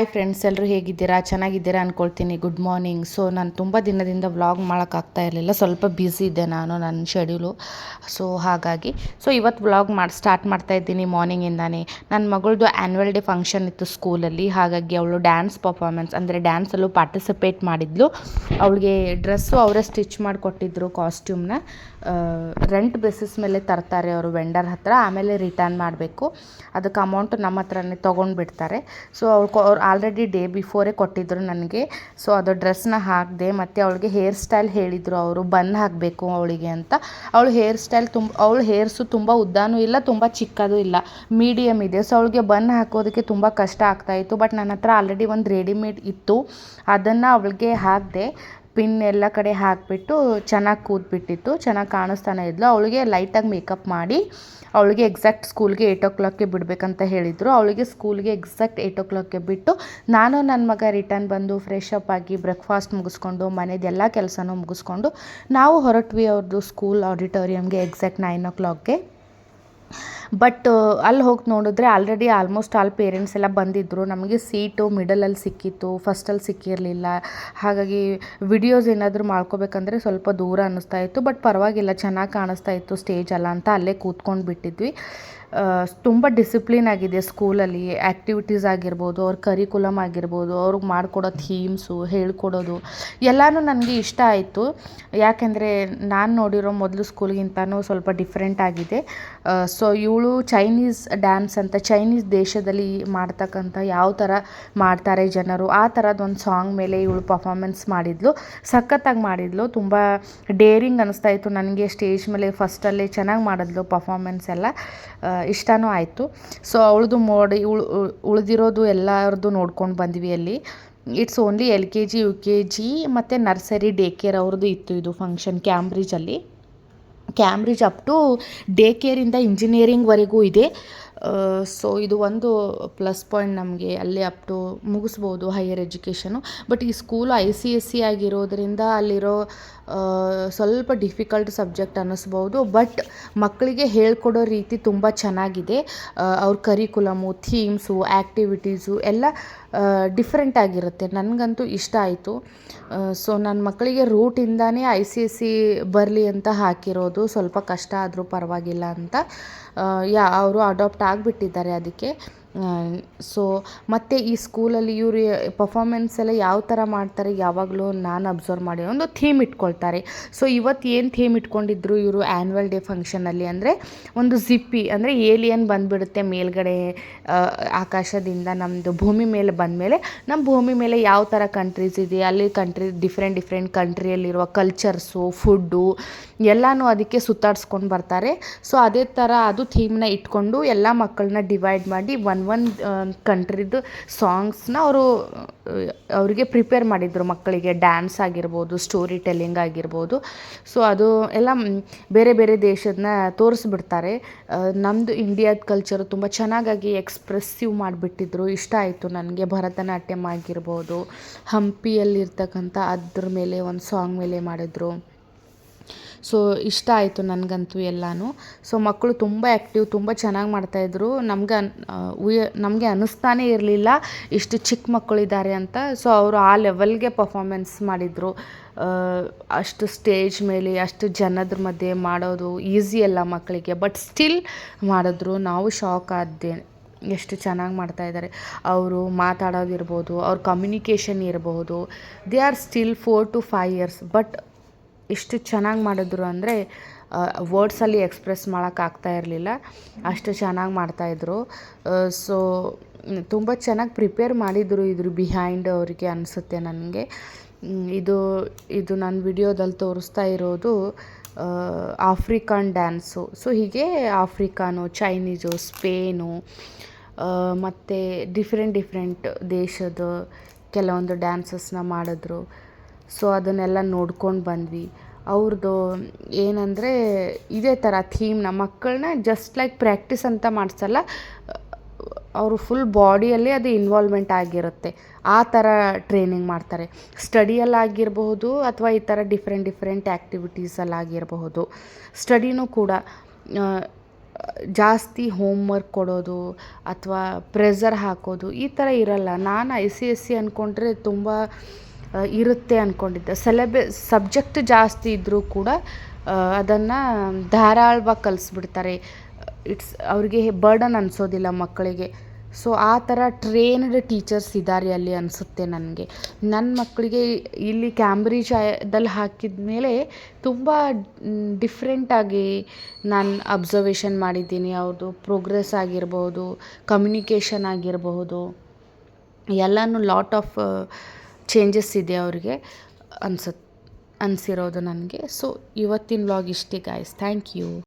Hi friends, ಎಲ್ಲರೂ ಹೇಗಿದ್ದೀರಾ? ಚೆನ್ನಾಗಿದ್ದೀರಾ ಅಂದ್ಕೊಳ್ತೀನಿ. Good morning. ಸೊ ನಾನು ತುಂಬ ದಿನದಿಂದ ವ್ಲಾಗ್ ಮಾಡೋಕ್ಕಾಗ್ತಾ ಇರಲಿಲ್ಲ, ಸ್ವಲ್ಪ ಬ್ಯುಸಿ ಇದ್ದೆ ನಾನು ನನ್ನ ಶೆಡ್ಯೂಲು. ಸೊ ಹಾಗಾಗಿ ಇವತ್ತು ವ್ಲಾಗ್ ಸ್ಟಾರ್ಟ್ ಮಾಡ್ತಾ ಇದ್ದೀನಿ ಮಾರ್ನಿಂಗಿಂದಾನೇ. ನನ್ನ ಮಗಳದು ಆ್ಯನ್ಯುವಲ್ ಡೇ ಫಂಕ್ಷನ್ ಇತ್ತು ಸ್ಕೂಲಲ್ಲಿ, ಹಾಗಾಗಿ ಅವಳು ಡ್ಯಾನ್ಸ್ ಪರ್ಫಾರ್ಮೆನ್ಸ್ ಅಂದರೆ ಡ್ಯಾನ್ಸಲ್ಲೂ ಪಾರ್ಟಿಸಿಪೇಟ್ ಮಾಡಿದ್ಲು. ಅವಳಿಗೆ ಡ್ರೆಸ್ಸು ಅವರೇ ಸ್ಟಿಚ್ ಮಾಡಿಕೊಟ್ಟಿದ್ರು. ಕಾಸ್ಟ್ಯೂಮ್ನ ರೆಂಟ್ ಬೇಸಿಸ್ ಮೇಲೆ ತರ್ತಾರೆ ಅವರು ವೆಂಡರ್ ಹತ್ರ, ಆಮೇಲೆ ರಿಟರ್ನ್ ಮಾಡಬೇಕು. ಅದಕ್ಕೆ ಅಮೌಂಟ್ ನಮ್ಮ ಹತ್ರನೇ ತೊಗೊಂಡು ಬಿಡ್ತಾರೆ. ಸೊ ಅವ್ರು ಆಲ್ರೆಡಿ ಡೇ ಬಿಫೋರೇ ಕೊಟ್ಟಿದ್ದರು ನನಗೆ. ಸೊ ಅದು ಡ್ರೆಸ್ನ ಹಾಕಿದೆ. ಮತ್ತು ಅವಳಿಗೆ ಹೇರ್ ಸ್ಟೈಲ್ ಹೇಳಿದರು ಅವರು, ಬನ್ ಹಾಕಬೇಕು ಅವಳಿಗೆ ಅಂತ. ಅವಳು ಹೇರ್ ಸ್ಟೈಲ್ ಅವಳ ಹೇರ್ಸು ತುಂಬ ಉದ್ದಾನೂ ಇಲ್ಲ, ತುಂಬ ಚಿಕ್ಕದು ಇಲ್ಲ, ಮೀಡಿಯಮ್ ಇದೆ. ಸೊ ಅವಳಿಗೆ ಬನ್ ಹಾಕೋದಕ್ಕೆ ತುಂಬ ಕಷ್ಟ ಆಗ್ತಾಯಿತ್ತು. ಬಟ್ ನನ್ನ ಹತ್ರ ಆಲ್ರೆಡಿ ಒಂದು ರೆಡಿಮೇಡ್ ಇತ್ತು, ಅದನ್ನು ಅವಳಿಗೆ ಹಾಕಿದೆ. ಪಿನ್ ಎಲ್ಲ ಕಡೆ ಹಾಕಿಬಿಟ್ಟು ಚೆನ್ನಾಗಿ ಕೂತ್ಬಿಟ್ಟಿತ್ತು, ಚೆನ್ನಾಗಿ ಕಾಣಿಸ್ತಾನೆ ಇದ್ಲು. ಅವಳಿಗೆ ಲೈಟಾಗಿ ಮೇಕಪ್ ಮಾಡಿ ಅವಳಿಗೆ ಎಕ್ಸಾಕ್ಟ್ ಸ್ಕೂಲ್ಗೆ 8 ಬಿಡಬೇಕಂತ ಹೇಳಿದರು. ಅವಳಿಗೆ ಸ್ಕೂಲ್ಗೆ ಎಕ್ಸಾಕ್ಟ್ 8 ಬಿಟ್ಟು ನಾನು ನನ್ನ ಮಗ ರಿಟರ್ನ್ ಬಂದು ಫ್ರೆಶ್ ಅಪ್ ಆಗಿ ಬ್ರೇಕ್ಫಾಸ್ಟ್ ಮುಗಿಸ್ಕೊಂಡು ಮನೆಯದೆಲ್ಲ ಕೆಲಸನೂ ಮುಗಿಸ್ಕೊಂಡು ನಾವು ಹೊರಟ್ವಿ ಅವ್ರದ್ದು ಸ್ಕೂಲ್ ಆಡಿಟೋರಿಯಮ್ಗೆ ಎಕ್ಸಾಕ್ಟ್ 9 ಬಟ್ ಅಲ್ಲಿ ಹೋಗಿ ನೋಡಿದ್ರೆ ಆಲ್ರೆಡಿ ಆಲ್ಮೋಸ್ಟ್ ಆಲ್ ಪೇರೆಂಟ್ಸ್ ಎಲ್ಲ ಬಂದಿದ್ದರು. ನಮಗೆ ಸೀಟು ಮಿಡಲಲ್ಲಿ ಸಿಕ್ಕಿತ್ತು, ಫಸ್ಟಲ್ಲಿ ಸಿಕ್ಕಿರಲಿಲ್ಲ. ಹಾಗಾಗಿ ವಿಡಿಯೋಸ್ ಏನಾದರೂ ಮಾಡ್ಕೋಬೇಕಂದ್ರೆ ಸ್ವಲ್ಪ ದೂರ ಅನ್ನಿಸ್ತಾ ಇತ್ತು. ಬಟ್ ಪರವಾಗಿಲ್ಲ, ಚೆನ್ನಾಗಿ ಕಾಣಿಸ್ತಾ ಇತ್ತು ಸ್ಟೇಜ್ ಎಲ್ಲ ಅಂತ ಅಲ್ಲೇ ಕೂತ್ಕೊಂಡು ಬಿಟ್ಟಿದ್ವಿ. ತುಂಬ ಡಿಸಿಪ್ಲಿನ್ ಆಗಿದೆ ಸ್ಕೂಲಲ್ಲಿ. ಆ್ಯಕ್ಟಿವಿಟೀಸ್ ಆಗಿರ್ಬೋದು, ಅವ್ರ ಕರಿಕುಲಮ್ ಆಗಿರ್ಬೋದು, ಅವ್ರಿಗೆ ಮಾಡಿಕೊಡೋ ಥೀಮ್ಸು, ಹೇಳ್ಕೊಡೋದು ಎಲ್ಲನೂ ನನಗೆ ಇಷ್ಟ ಆಯಿತು. ಯಾಕೆಂದರೆ ನಾನು ನೋಡಿರೋ ಮೊದಲು ಸ್ಕೂಲ್ಗಿಂತನೂ ಸ್ವಲ್ಪ ಡಿಫ್ರೆಂಟ್ ಆಗಿದೆ. ಸೊ ಇವಳು ಚೈನೀಸ್ ಡ್ಯಾನ್ಸ್ ಅಂತ, ಚೈನೀಸ್ ದೇಶದಲ್ಲಿ ಮಾಡ್ತಕ್ಕಂಥ ಯಾವ ಥರ ಮಾಡ್ತಾರೆ ಜನರು, ಆ ಥರದ್ದೊಂದು ಸಾಂಗ್ ಮೇಲೆ ಇವಳು ಪರ್ಫಾರ್ಮೆನ್ಸ್ ಮಾಡಿದ್ಲು. ಸಖತ್ತಾಗಿ ಮಾಡಿದ್ಲು, ತುಂಬ ಡೇರಿಂಗ್ ಅನ್ನಿಸ್ತಾ ಇತ್ತು ನನಗೆ. ಸ್ಟೇಜ್ ಮೇಲೆ ಫಸ್ಟಲ್ಲೇ ಚೆನ್ನಾಗಿ ಮಾಡಿದ್ಲು ಪರ್ಫಾರ್ಮೆನ್ಸ್ ಎಲ್ಲ, ಇಷ್ಟನೂ ಆಯಿತು. ಸೊ ಅವಳದು ನೋಡಿ ಉಳಿದಿರೋದು ಎಲ್ಲರದ್ದು ನೋಡ್ಕೊಂಡು ಬಂದ್ವಿ ಅಲ್ಲಿ. ಇಟ್ಸ್ ಓನ್ಲಿ LKG UKG ಮತ್ತು ನರ್ಸರಿ ಡೇ ಕೇರ್ ಅವ್ರದ್ದು ಇತ್ತು ಇದು ಫಂಕ್ಷನ್ ಕ್ಯಾಂಬ್ರಿಜಲ್ಲಿ. ಕ್ಯಾಂಬ್ರಿಜ್ ಅಪ್ ಟು ಡೇ ಕೇರಿಂದ ಇಂಜಿನಿಯರಿಂಗ್ವರೆಗೂ ಇದೆ. ಸೊ ಇದು ಒಂದು ಪ್ಲಸ್ ಪಾಯಿಂಟ್ ನಮಗೆ, ಅಲ್ಲೇ ಅಪ್ ಟು ಮುಗಿಸ್ಬೋದು ಹೈಯರ್ ಎಜುಕೇಷನು. ಬಟ್ ಈ ಸ್ಕೂಲು ICSE ಆಗಿರೋದ್ರಿಂದ ಅಲ್ಲಿರೋ ಸ್ವಲ್ಪ ಡಿಫಿಕಲ್ಟ್ ಸಬ್ಜೆಕ್ಟ್ ಅನ್ನಿಸ್ಬೋದು. ಬಟ್ ಮಕ್ಕಳಿಗೆ ಹೇಳ್ಕೊಡೋ ರೀತಿ ತುಂಬ ಚೆನ್ನಾಗಿದೆ. ಅವ್ರ ಕರಿಕುಲಮು, ಥೀಮ್ಸು, ಆ್ಯಕ್ಟಿವಿಟೀಸು ಎಲ್ಲ ಡಿಫ್ರೆಂಟ್ ಆಗಿರುತ್ತೆ. ನನಗಂತೂ ಇಷ್ಟ ಆಯಿತು. ಸೊ ನನ್ನ ಮಕ್ಕಳಿಗೆ ರೂಟಿಂದಾನೇ ICSE ಬರಲಿ ಅಂತ ಹಾಕಿರೋದು. ಸ್ವಲ್ಪ ಕಷ್ಟ ಆದರೂ ಪರವಾಗಿಲ್ಲ ಅಂತ ಅವರು ಅಡಾಪ್ಟ್ ಆಗಿಬಿಟ್ಟಿದ್ದಾರೆ ಅದಕ್ಕೆ. ಸೊ ಮತ್ತು ಈ ಸ್ಕೂಲಲ್ಲಿ ಇವರು ಪರ್ಫಾರ್ಮೆನ್ಸ್ ಎಲ್ಲ ಯಾವ ಥರ ಮಾಡ್ತಾರೆ, ಯಾವಾಗಲೂ ನಾನು ಅಬ್ಸರ್ವ್ ಮಾಡಿ ಒಂದು ಥೀಮ್ ಇಟ್ಕೊಳ್ತಾರೆ. ಸೊ ಇವತ್ತು ಏನು ಥೀಮ್ ಇಟ್ಕೊಂಡಿದ್ರು ಇವರು ಆ್ಯನ್ಯುವಲ್ ಡೇ ಫಂಕ್ಷನಲ್ಲಿ ಅಂದರೆ, ಒಂದು ಜಿಪ್ಪಿ ಅಂದರೆ ಏಲಿಯನ್ ಬಂದುಬಿಡುತ್ತೆ ಮೇಲ್ಗಡೆ ಆಕಾಶದಿಂದ ನಮ್ಮದು ಭೂಮಿ ಮೇಲೆ ಬಂದಮೇಲೆ, ನಮ್ಮ ಭೂಮಿ ಮೇಲೆ ಯಾವ ಥರ ಕಂಟ್ರೀಸ್ ಇದೆ, ಅಲ್ಲಿ ಡಿಫ್ರೆಂಟ್ ಕಂಟ್ರಿಯಲ್ಲಿರುವ ಕಲ್ಚರ್ಸು, ಫುಡ್ಡು ಎಲ್ಲನೂ ಅದಕ್ಕೆ ಸುತ್ತಾಡ್ಸ್ಕೊಂಡು ಬರ್ತಾರೆ. ಸೊ ಅದೇ ಥರ ಅದು ಥೀಮ್ನ ಇಟ್ಕೊಂಡು ಎಲ್ಲ ಮಕ್ಕಳನ್ನ ಡಿವೈಡ್ ಮಾಡಿ ಒಂದು ಕಂಟ್ರಿದು ಸಾಂಗ್ಸ್ನ ಅವರಿಗೆ ಪ್ರಿಪೇರ್ ಮಾಡಿದರು ಮಕ್ಕಳಿಗೆ. ಡ್ಯಾನ್ಸ್ ಆಗಿರ್ಬೋದು, ಸ್ಟೋರಿ ಟೆಲ್ಲಿಂಗ್ ಆಗಿರ್ಬೋದು. ಸೊ ಅದು ಎಲ್ಲ ಬೇರೆ ಬೇರೆ ದೇಶದನ್ನ ತೋರಿಸ್ಬಿಡ್ತಾರೆ. ನಮ್ಮದು ಇಂಡಿಯಾದ ಕಲ್ಚರು ತುಂಬ ಚೆನ್ನಾಗಾಗಿ ಎಕ್ಸ್ಪ್ರೆಸ್ಸಿವ್ ಮಾಡಿಬಿಟ್ಟಿದ್ರು. ಇಷ್ಟ ಆಯಿತು ನನಗೆ. ಭರತನಾಟ್ಯಮ್ ಆಗಿರ್ಬೋದು, ಹಂಪಿಯಲ್ಲಿರ್ತಕ್ಕಂಥ ಅದ್ರ ಮೇಲೆ ಒಂದು ಸಾಂಗ್ ಮೇಲೆ ಮಾಡಿದ್ರು. ಸೊ ಇಷ್ಟ ಆಯಿತು ನನಗಂತೂ ಎಲ್ಲನೂ. ಸೊ ಮಕ್ಕಳು ತುಂಬ ಆ್ಯಕ್ಟಿವ್, ತುಂಬ ಚೆನ್ನಾಗಿ ಮಾಡ್ತಾಯಿದ್ರು. ನಮಗೆ ಅನ್ನಿಸ್ತಾನೇ ಇರಲಿಲ್ಲ ಇಷ್ಟು ಚಿಕ್ಕ ಮಕ್ಕಳಿದ್ದಾರೆ ಅಂತ. ಸೊ ಅವರು ಆ ಲೆವೆಲ್ಗೆ ಪರ್ಫಾರ್ಮೆನ್ಸ್ ಮಾಡಿದರು. ಅಷ್ಟು ಸ್ಟೇಜ್ ಮೇಲೆ ಅಷ್ಟು ಜನದ್ರ ಮಧ್ಯೆ ಮಾಡೋದು ಈಸಿ ಅಲ್ಲ ಮಕ್ಕಳಿಗೆ, ಬಟ್ ಸ್ಟಿಲ್ ಮಾಡಿದ್ರು. ನಾವು ಶಾಕ್ ಆದ್ದೆ, ಎಷ್ಟು ಚೆನ್ನಾಗಿ ಮಾಡ್ತಾಯಿದ್ದಾರೆ. ಅವರು ಮಾತಾಡೋದಿರ್ಬೋದು, ಅವ್ರ ಕಮ್ಯುನಿಕೇಷನ್ ಇರಬಹುದು. They are still 4 to 5 years, but ಎಷ್ಟು ಚೆನ್ನಾಗಿ ಮಾಡಿದ್ರು ಅಂದರೆ ವರ್ಡ್ಸಲ್ಲಿ ಎಕ್ಸ್ಪ್ರೆಸ್ ಮಾಡೋಕ್ಕಾಗ್ತಾ ಇರಲಿಲ್ಲ, ಅಷ್ಟು ಚೆನ್ನಾಗಿ ಮಾಡ್ತಾಯಿದ್ರು. ಸೊ ತುಂಬ ಚೆನ್ನಾಗಿ ಪ್ರಿಪೇರ್ ಮಾಡಿದರು ಇದ್ರ ಬಿಹೈಂಡ್ ಅವರಿಗೆ ಅನಿಸುತ್ತೆ ನನಗೆ. ಇದು ನಾನು ವಿಡಿಯೋದಲ್ಲಿ ತೋರಿಸ್ತಾ ಇರೋದು ಆಫ್ರಿಕನ್ ಡ್ಯಾನ್ಸು. ಸೊ ಹೀಗೆ ಆಫ್ರಿಕಾನು, ಚೈನೀಸು, ಸ್ಪೇನು ಮತ್ತು ಡಿಫ್ರೆಂಟ್ ದೇಶದ ಕೆಲವೊಂದು ಡ್ಯಾನ್ಸಸ್ನ ಮಾಡಿದ್ರು. ಸೊ ಅದನ್ನೆಲ್ಲ ನೋಡ್ಕೊಂಡು ಬಂದ್ವಿ. ಅವ್ರದ್ದು ಏನಂದರೆ ಇದೇ ಥರ ಥೀಮ್ನ ಮಕ್ಕಳನ್ನ ಜಸ್ಟ್ ಲೈಕ್ ಪ್ರಾಕ್ಟೀಸ್ ಅಂತ ಮಾಡಿಸಲ್ಲ, ಅವರು ಫುಲ್ ಬಾಡಿಯಲ್ಲಿ ಅದು ಇನ್ವಾಲ್ವ್ಮೆಂಟ್ ಆಗಿರುತ್ತೆ. ಆ ಥರ ಟ್ರೈನಿಂಗ್ ಮಾಡ್ತಾರೆ. ಸ್ಟಡಿಯಲ್ಲಾಗಿರಬಹುದು ಅಥವಾ ಈ ಥರ ಡಿಫ್ರೆಂಟ್ ಆ್ಯಕ್ಟಿವಿಟೀಸಲ್ಲಾಗಿರಬಹುದು. ಸ್ಟಡಿನೂ ಕೂಡ ಜಾಸ್ತಿ ಹೋಮ್ವರ್ಕ್ ಕೊಡೋದು ಅಥವಾ ಪ್ರೆಝರ್ ಹಾಕೋದು ಈ ಥರ ಇರಲ್ಲ. ನಾನು ICSE ಅಂದ್ಕೊಂಡ್ರೆ ತುಂಬ ಇರುತ್ತೆ ಅಂದ್ಕೊಂಡಿದ್ದೆ. ಸಬ್ಜೆಕ್ಟ್ ಜಾಸ್ತಿ ಇದ್ದರೂ ಕೂಡ ಅದನ್ನು ಧಾರಾಳವಾಗಿ ಕಲಿಸ್ಬಿಡ್ತಾರೆ. ಅವ್ರಿಗೆ ಬರ್ಡನ್ ಅನಿಸೋದಿಲ್ಲ ಮಕ್ಕಳಿಗೆ. ಸೊ ಆ ಥರ ಟ್ರೈನ್ಡ್ ಟೀಚರ್ಸ್ ಇದ್ದಾರೆ ಅಲ್ಲಿ ಅನಿಸುತ್ತೆ ನನಗೆ. ನನ್ನ ಮಕ್ಕಳಿಗೆ ಇಲ್ಲಿ ಕ್ಯಾಂಬ್ರಿಜ್ದಲ್ಲಿ ಹಾಕಿದ ಮೇಲೆ ತುಂಬ ಡಿಫ್ರೆಂಟಾಗಿ ನಾನು ಅಬ್ಸರ್ವೇಷನ್ ಮಾಡಿದ್ದೀನಿ. ಅವ್ರದ್ದು ಪ್ರೋಗ್ರೆಸ್ ಆಗಿರ್ಬೋದು, ಕಮ್ಯುನಿಕೇಷನ್ ಆಗಿರಬಹುದು, ಎಲ್ಲನೂ ಲಾಟ್ ಆಫ್ ಚೇಂಜಸ್ ಇದೆ ಅವ್ರಿಗೆ ಅನಿಸಿರೋದು ನನಗೆ. ಸೊ ಇವತ್ತಿನ ವ್ಲಾಗ್ ಇಷ್ಟೇ ಗಾಯ್ಸ್. Thank you.